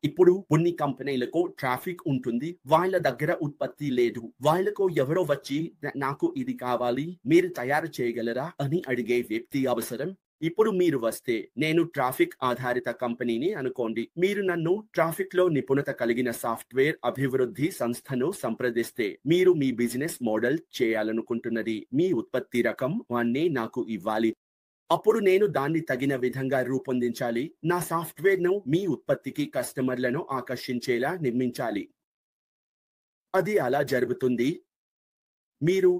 ఇప్పుడు కొన్ని కంపెనీలకు ట్రాఫిక్ ఉంటుంది. వాళ్ళ దగ్గర ఉత్పత్తి లేదు. వాళ్ళకు ఎవరో వచ్చి నాకు ఇది కావాలి, మీరు తయారు చేయగలరా అని అడిగే వ్యక్తి అవసరం. ఇప్పుడు మీరు వస్తే నేను ట్రాఫిక్ ఆధారిత కంపెనీని అనుకోండి. మీరు నన్ను ట్రాఫిక్‌లో నిపుణత కలిగిన సాఫ్ట్‌వేర్ అభివృద్ధి సంస్థను సంప్రదిస్తే, మీరు మీ బిజినెస్ మోడల్ చేయాలనుకుంటున్నది మీ ఉత్పత్తి రకం వాన్ని నాకు ఇవ్వాలి. అప్పుడు నేను దాన్ని తగిన విధంగా రూపొందించాలి. నా సాఫ్ట్‌వేర్‌ను మీ ఉత్పత్తికి కస్టమర్‌లను ఆకర్షించేలా నిర్మించాలి. అది అలా జరుగుతుంది. మీరు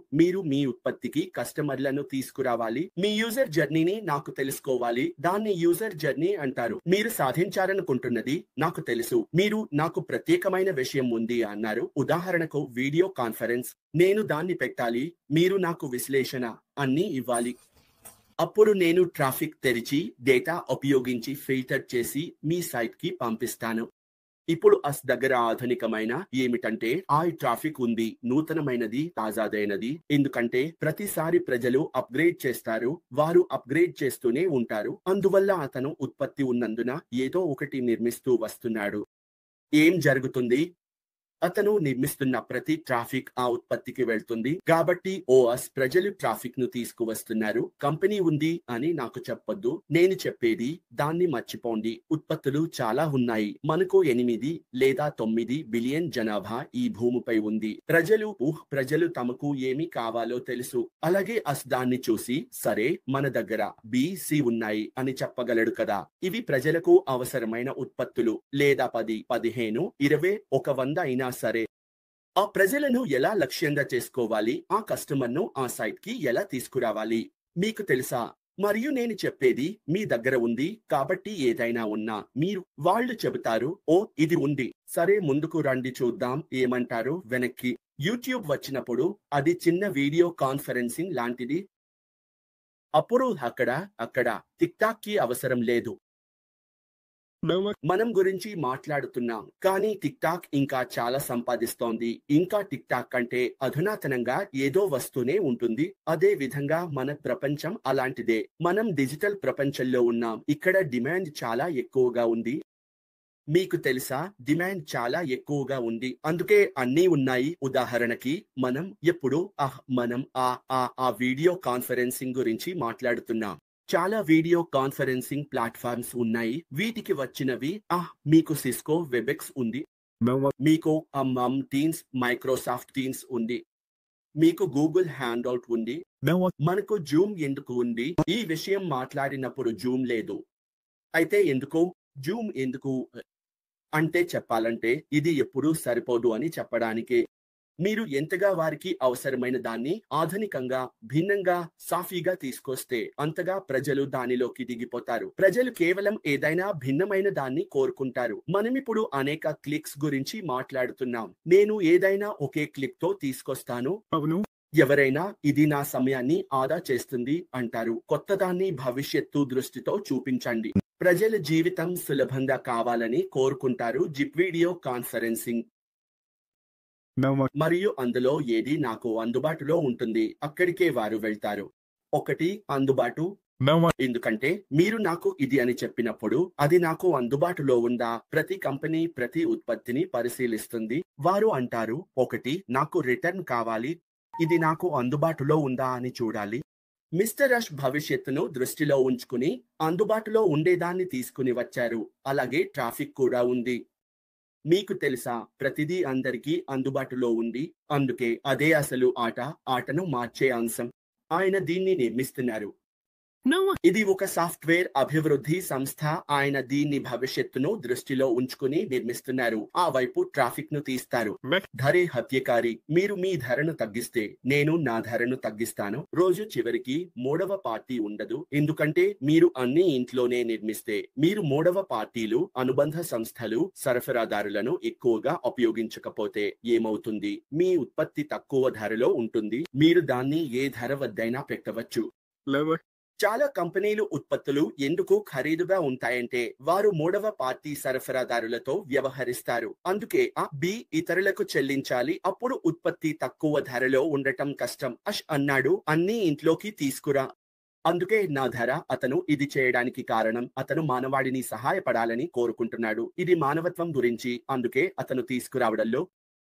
మీ ఉత్పత్తికి కస్టమర్‌లను తీసుకురావాలి. మీ యూజర్ జర్నీని నాకు తెలుసుకోవాలి. దాన్ని యూజర్ జర్నీ అంటారు. మీరు సాధించాలనుకుంటున్నది నాకు తెలుసు. మీరు నాకు ప్రత్యేకమైన విషయం ఉంది అన్నారు. ఉదాహరణకు వీడియో కాన్ఫరెన్స్. నేను దాన్ని పెట్టాలి. మీరు నాకు విశ్లేషణ అన్నీ ఇవ్వాలి. అప్పుడు నేను ట్రాఫిక్ తెరిచి, డేటా ఉపయోగించి ఫిల్టర్ చేసి మీ సైట్‌కి పంపిస్తాను. ఇప్పుడు దగ్గర ఆధునికమైన ఏమిటంటే ట్రాఫిక్ ఉంది. నూతనమైనది, తాజాదైనది. ఎందుకంటే ప్రతిసారి ప్రజలు అప్‌గ్రేడ్ చేస్తారు. వారు అప్‌గ్రేడ్ చేస్తూనే ఉంటారు. అందువల్ల అతను ఉత్పత్తి ఉన్నందున ఏదో ఒకటి నిర్మిస్తూ వస్తున్నాడు. ఏం జరుగుతుంది? అతను నిర్మిస్తున్న ప్రతి ట్రాఫిక్ ఆ ఉత్పత్తికి వెళ్తుంది. కాబట్టి ప్రజలు ట్రాఫిక్ ను తీసుకువస్తున్నారు. కంపెనీ ఉంది అని నాకు చెప్పొద్దు. నేను చెప్పేది దాన్ని మర్చిపోండి. ఉత్పత్తులు చాలా ఉన్నాయి. మనకు 8 లేదా 9 బిలియన్ జనాభా ఈ భూమిపై ఉంది. ప్రజలు తమకు ఏమి కావాలో తెలుసు. అలాగే దాన్ని చూసి సరే మన దగ్గర సి ఉన్నాయి అని చెప్పగలడు కదా. ఇవి ప్రజలకు అవసరమైన ఉత్పత్తులు. లేదా 10, 15, 20, 100 అయినా సరే. ఆ ప్రజలను ఎలా లక్ష్యంగా చేసుకోవాలి? ఆ కస్టమర్‌ను ఆ సైట్‌కి ఎలా తీసుకురావాలి? మీకు తెలుసా? మరియు నేను చెప్పేది మీ దగ్గర ఉంది కాబట్టి ఏదైనా ఉన్నా వాళ్ళు చెబుతారు ఇది ఉంది. సరే ముందుకు రండి చూద్దాం ఏమంటారు వెనక్కి. యూట్యూబ్ వచ్చినప్పుడు అది చిన్న వీడియో కాన్ఫరెన్సింగ్ లాంటిది. అప్పుడు అక్కడ టిక్ టాక్‌కి అవసరం లేదు. మనం గురించి మాట్లాడుతున్నాం. కానీ టిక్ టాక్ ఇంకా చాలా సంపాదిస్తోంది. ఇంకా టిక్ టాక్ కంటే అధునాతనంగా ఏదో వస్తూనే ఉంటుంది. అదే విధంగా మన ప్రపంచం అలాంటిదే. మనం డిజిటల్ ప్రపంచంలో ఉన్నాం. ఇక్కడ డిమాండ్ చాలా ఎక్కువగా ఉంది. మీకు తెలుసా? డిమాండ్ చాలా ఎక్కువగా ఉంది. అందుకే అన్నీ ఉన్నాయి. ఉదాహరణకి మనం ఆ వీడియో కాన్ఫరెన్సింగ్ గురించి మాట్లాడుతున్నాం. చాలా వీడియో కాన్ఫరెన్సింగ్ ప్లాట్‌ఫార్మ్స్ ఉన్నాయి. వీటికి వచ్చినవి మీకు సిస్కో వెబెక్స్ ఉంది. మీకు టీమ్స్, మైక్రోసాఫ్ట్ టీమ్స్ ఉంది. మీకు గూగుల్ హ్యాంగౌట్ ఉంది. మనకు జూమ్ ఎందుకు ఉంది? ఈ విషయం మాట్లాడినప్పుడు జూమ్ లేదు. అయితే ఎందుకు? జూమ్ ఎందుకు? అంటే చెప్పాలంటే ఇది ఎప్పుడూ సరిపోదు అని చెప్పడానికే. మీరు ఎంతగా వారికి అవసరమైన దాన్ని ఆధునికంగా, భిన్నంగా, సాఫీగా తీసుకొస్తే అంతగా ప్రజలు దానిలోకి దిగిపోతారు. ప్రజలు కేవలం ఏదైనా భిన్నమైన దాన్ని కోరుకుంటారు. మనమిప్పుడు అనేక క్లిక్స్ గురించి మాట్లాడుతున్నాం. నేను ఏదైనా ఒకే క్లిక్‌తో తీసుకొస్తాను. అవును. ఎవరైనా ఇది నా సమయాన్ని ఆదా చేస్తుంది అంటారు. కొత్తదాన్ని భవిష్యత్తు దృష్టితో చూపించండి. ప్రజల జీవితం సులభంగా కావాలని కోరుకుంటారు. వీడియో కాన్ఫరెన్సింగ్ మరియు అందులో ఏది నాకు అందుబాటులో ఉంటుంది అక్కడికే వారు వెళ్తారు. ఒకటి అందుబాటు. ఎందుకంటే మీరు నాకు ఇది అని చెప్పినప్పుడు అది నాకు అందుబాటులో ఉందా? ప్రతి కంపెనీ ప్రతి ఉత్పత్తిని పరిశీలిస్తుంది. వారు అంటారు ఒకటి నాకు రిటర్న్ కావాలి. ఇది నాకు అందుబాటులో ఉందా అని చూడాలి. మిస్టర్ రష్ భవిష్యత్తును దృష్టిలో ఉంచుకుని అందుబాటులో ఉండేదాన్ని తీసుకుని వచ్చారు. అలాగే ట్రాఫిక్ కూడా ఉంది. మీకు తెలుసా? ప్రతిదీ అందరికీ అందుబాటులో ఉంది. అందుకే అదే అసలు ఆటను మార్చే అంశం. ఆయన దీన్ని నిర్మిస్తున్నారు. ఇది ఒక సాఫ్ట్‌వేర్ అభివృద్ధి సంస్థ. ఆయన దీన్ని భవిష్యత్తును దృష్టిలో ఉంచుకుని నిర్మిస్తున్నారు. ఆ వైపు ట్రాఫిక్ ను తీస్తారు. ధరే హత్యకారి. మీరు మీ ధరను తగ్గిస్తే నేను నా ధరను తగ్గిస్తాను. రోజు చివరికి మూడవ పార్టీ ఉండదు. ఎందుకంటే మీరు అన్ని ఇంట్లోనే నిర్మిస్తే మీరు మూడవ పార్టీలు, అనుబంధ సంస్థలు, సరఫరాదారులను ఎక్కువగా ఉపయోగించకపోతే ఏమవుతుంది? మీ ఉత్పత్తి తక్కువ ధరలో ఉంటుంది. మీరు దాన్ని ఏ ధర వద్దైనా పెట్టవచ్చు. చాలా కంపెనీలు ఉత్పత్తులు ఎందుకు ఖరీదుగా ఉంటాయంటే వారు మూడవ పార్టీ సరఫరాదారులతో వ్యవహరిస్తారు. అందుకే ఇతరులకు చెల్లించాలి. అప్పుడు ఉత్పత్తి తక్కువ ధరలో ఉండటం కష్టం. అన్నాడు. అన్ని ఇంట్లోకి తీసుకురా. అందుకే నా ధర అతను ఇది చేయడానికి కారణం అతను మానవాడిని సహాయపడాలని కోరుకుంటున్నాడు. ఇది మానవత్వం గురించి. అందుకే అతను తీసుకురావడంలో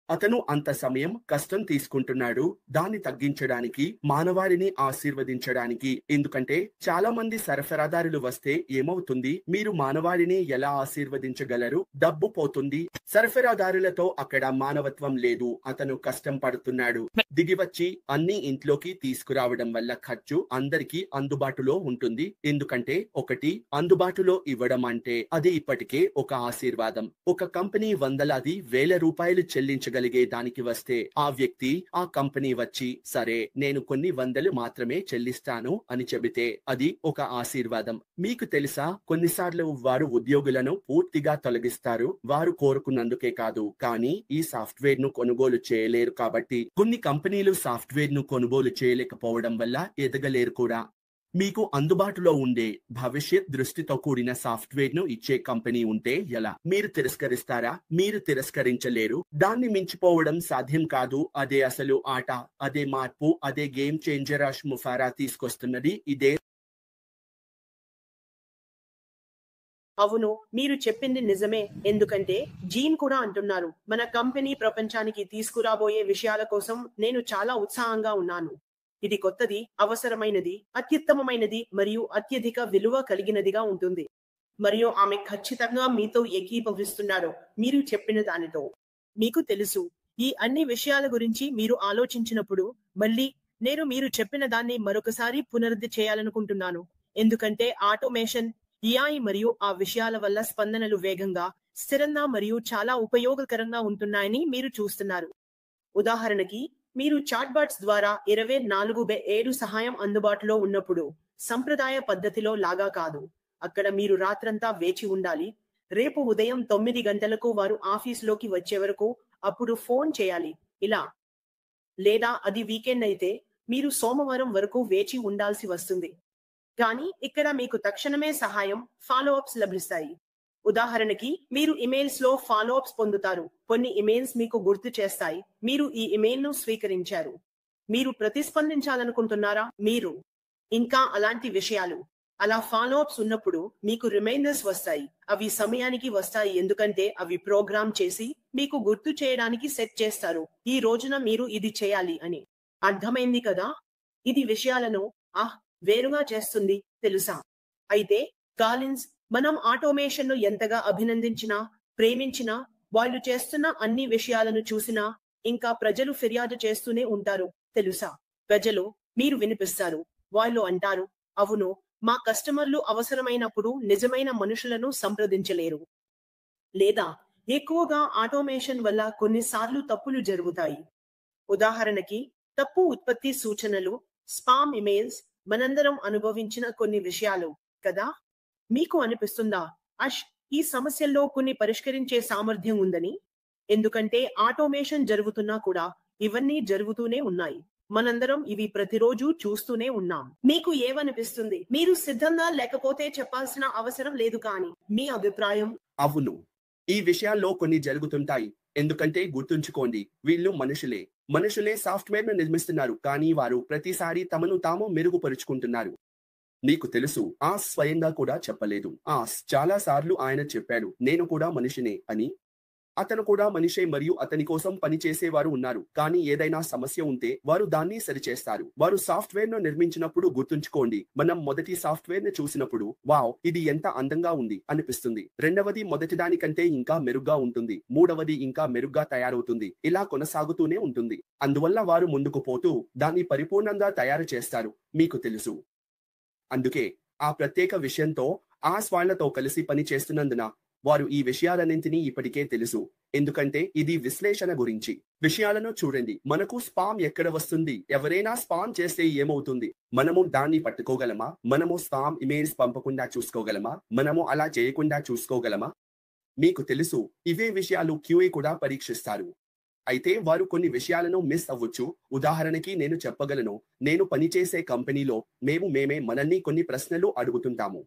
అతను అంత సమయం కష్టం తీసుకుంటున్నాడు. దాన్ని తగ్గించడానికి, మానవాళిని ఆశీర్వదించడానికి. ఎందుకంటే చాలా మంది సరఫరాదారులు వస్తే ఏమవుతుంది? మీరు మానవాళిని ఎలా ఆశీర్వదించగలరు? డబ్బు పోతుంది. సరఫరాదారులతో అక్కడ మానవత్వం లేదు. అతను కష్టం పడుతున్నాడు. దిగివచ్చి అన్ని ఇంట్లోకి తీసుకురావడం వల్ల ఖర్చు అందరికీ అందుబాటులో ఉంటుంది. ఎందుకంటే ఒకటి అందుబాటులో ఇవ్వడం అంటే అది ఇప్పటికే ఒక ఆశీర్వాదం. ఒక కంపెనీ వందలాది వేల రూపాయలు చెల్లించగలిగే దానికి వస్తే ఆ వ్యక్తి ఆ కంపెనీ వచ్చి సరే నేను కొన్ని వందలు మాత్రమే చెల్లిస్తాను అని చెబితే అది ఒక ఆశీర్వాదం. మీకు తెలుసా, కొన్నిసార్లు వారు ఉద్యోగులను పూర్తిగా తొలగిస్తారు. వారు కోరుకున్నందుకే కాదు, కానీ ఈ సాఫ్ట్వేర్ ను కొనుగోలు చేయలేరు కాబట్టి. కొన్ని కంపెనీలు సాఫ్ట్వేర్ ను కొనుగోలు చేయలేకపోవడం వల్ల ఎదగలేరు కూడా. మీకు అందుబాటులో ఉండే భవిష్యత్ దృష్టితో కూడిన సాఫ్ట్వేర్ ను ఇచ్చే కంపెనీ ఉంటే ఎలా? మీరు తిరస్కరిస్తారా? మీరు తిరస్కరించలేరు. దాన్ని మించిపోవడం సాధ్యం కాదు. అదే అసలు ఆట, అదే మార్పు, అదే గేమ్ చేంజర్. అష్ ముఫారా తీసుకొస్తున్నది ఇదే. అవును, మీరు చెప్పింది నిజమే. ఎందుకంటే జీన్ కూడా అంటున్నారు, మన కంపెనీ ప్రపంచానికి తీసుకురాబోయే విషయాల కోసం నేను చాలా ఉత్సాహంగా ఉన్నాను. ఇది కొత్తది, అవసరమైనది, అత్యుత్తమమైనది మరియు అత్యధిక విలువ కలిగినదిగా ఉంటుంది. మరియు ఆమె ఖచ్చితంగా మీతో ఏకీభవిస్తున్నారు మీరు చెప్పిన దానితో. మీకు తెలుసు, ఈ అన్ని విషయాల గురించి మీరు ఆలోచించినప్పుడు మళ్ళీ నేను మీరు చెప్పిన దాన్ని మరొకసారి పునరుద్ధి చేయాలనుకుంటున్నాను. ఎందుకంటే ఆటోమేషన్, AI మరియు ఆ విషయాల వల్ల స్పందనలు వేగంగా, స్థిరంగా మరియు చాలా ఉపయోగకరంగా ఉంటున్నాయని మీరు చూస్తున్నారు. ఉదాహరణకి, మీరు చాట్బాట్స్ ద్వారా 24/7 సహాయం అందుబాటులో ఉన్నప్పుడు సంప్రదాయ పద్ధతిలో లాగా కాదు. అక్కడ మీరు రాత్రంతా వేచి ఉండాలి. రేపు ఉదయం 9 గంటలకు వారు ఆఫీసులోకి వచ్చే వరకు అప్పుడు ఫోన్ చేయాలి ఇలా. లేదా అది వీకెండ్ అయితే మీరు సోమవారం వరకు వేచి ఉండాల్సి వస్తుంది. కానీ ఇక్కడ మీకు తక్షణమే సహాయం, ఫాలో అప్స్ లభిస్తాయి. ఉదాహరణకి, మీరు ఇమెయిల్స్ లో ఫాలో అప్స్ పొందుతారు. కొన్ని ఇమెయిల్స్ మీకు గుర్తు చేస్తాయి, మీరు ఈ ఇమెయిల్ ను స్వీకరించారు. మీరు ప్రతిస్పందించాలనుకుంటున్నారా? మీరు ఇంకా అలాంటి విషయాలు. అలా ఫాలో అప్స్ ఉన్నప్పుడు మీకు రిమైండర్స్ వస్తాయి. అవి సమయానికి వస్తాయి ఎందుకంటే అవి ప్రోగ్రామ్ చేసి మీకు గుర్తు చేయడానికి సెట్ చేస్తారు, ఈ రోజున మీరు ఇది చేయాలి అని. అర్థమైంది కదా? ఇది విషయాలను వేరుగా చేస్తుంది, తెలుసా? అయితే కాలిన్స్, మనం ఆటోమేషన్ ను ఎంతగా అభినందించినా, ప్రేమించినా, వాళ్ళు చేస్తున్న అన్ని విషయాలను చూసినా, ఇంకా ప్రజలు ఫిర్యాదు చేస్తూనే ఉంటారు, తెలుసా? ప్రజలు, మీరు వినిపిస్తారు. వాళ్ళు అంటారు, అవును, మా కస్టమర్లు అవసరమైనప్పుడు నిజమైన మనుషులను సంప్రదించలేరు. లేదా ఎక్కువగా ఆటోమేషన్ వల్ల కొన్నిసార్లు తప్పులు జరుగుతాయి. ఉదాహరణకి, తప్పు ఉత్పత్తి సూచనలు, స్పామ్ ఇమెయిల్స్, మనందరం అనుభవించిన కొన్ని విషయాలు కదా? మీకు అనిపిస్తుందా అష్, ఈ సమస్యల్లో కొన్ని పరిష్కరించే సామర్థ్యం ఉందని? ఎందుకంటే ఆటోమేషన్ జరుగుతున్నా కూడా ఇవన్నీ జరుగుతూనే ఉన్నాయి. మనందరం ఇవి ప్రతిరోజు చూస్తూనే ఉన్నాం. మీకు ఏమనిపిస్తుంది? మీరు సిద్ధంగా లేకపోతే చెప్పాల్సిన అవసరం లేదు, కానీ మీ అభిప్రాయం? అవును, ఈ విషయాల్లో కొన్ని జరుగుతుంటాయి. ఎందుకంటే గుర్తుంచుకోండి, వీళ్ళు మనుషులే సాఫ్ట్వేర్ ను నిర్మిస్తున్నారు, కానీ వారు ప్రతిసారి తమను తాము మెరుగుపరుచుకుంటున్నారు. నీకు తెలుసు, స్వయంగా కూడా చెప్పలేదు. చాలా సార్లు ఆయన చెప్పాడు, నేను కూడా మనిషినే అని. అతను కూడా మనిషే మరియు అతని కోసం పనిచేసేవారు ఉన్నారు. కానీ ఏదైనా సమస్య ఉంటే వారు దాన్ని సరిచేస్తారు. వారు సాఫ్ట్వేర్ ను నిర్మించినప్పుడు గుర్తుంచుకోండి, మనం మొదటి సాఫ్ట్వేర్ ను చూసినప్పుడు వావ్, ఇది ఎంత అందంగా ఉంది అనిపిస్తుంది. రెండవది మొదటి దానికంటే ఇంకా మెరుగ్గా ఉంటుంది. మూడవది ఇంకా మెరుగ్గా తయారవుతుంది. ఇలా కొనసాగుతూనే ఉంటుంది. అందువల్ల వారు ముందుకు పోతూ దాన్ని పరిపూర్ణంగా తయారు చేస్తారు. మీకు తెలుసు, అందుకే ఆ ప్రత్యేక విషయంతో వాళ్ళతో కలిసి పని చేస్తున్నందున వారు ఈ విషయాలన్నింటినీ ఇప్పటికే తెలుసు. ఎందుకంటే ఇది విశ్లేషణ గురించి. విషయాలను చూడండి. మనకు స్పామ్ ఎక్కడ వస్తుంది? ఎవరైనా స్పామ్ చేస్తే ఏమవుతుంది? మనము దాన్ని పట్టుకోగలమా? మనము స్పామ్ ఇమెయిల్స్ పంపకుండా చూసుకోగలమా? మనము అలా చేయకుండా చూసుకోగలమా? మీకు తెలుసు, ఇవే విషయాలు QA కూడా పరీక్షిస్తారు. అయితే వారు కొన్ని విషయాలను మిస్ అవ్వచ్చు. ఉదాహరణకి నేను చెప్పగలను, నేను పనిచేసే కంపెనీలో మేమే మనల్ని కొన్ని ప్రశ్నలు అడుగుతుంటాము.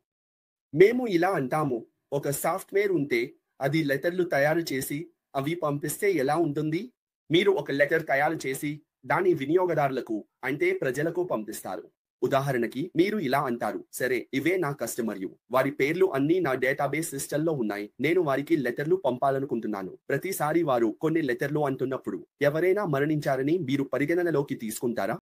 మేము ఇలా అంటాము, ఒక సాఫ్ట్వేర్ ఉంటే అది లెటర్లు తయారు చేసి అవి పంపిస్తే ఎలా ఉంటుంది? మీరు ఒక లెటర్ తయారు చేసి దాని వినియోగదారులకు అంటే ప్రజలకు పంపిస్తారు. ఉదాహరణకి మీరు ఇలా అంటారు, సరే ఇవే నా కస్టమర్లు, వారి పేర్లు అన్నీ నా డేటాబేస్ సిస్టంలో ఉన్నాయి, నేను వారికి లెటర్లు పంపాలనుకుంటున్నాను. ప్రతిసారి వారు కొన్ని లెటర్లు అంటున్నప్పుడు ఎవరైనా మరణించారని మీరు పరిగణనలోకి తీసుకుంటారా?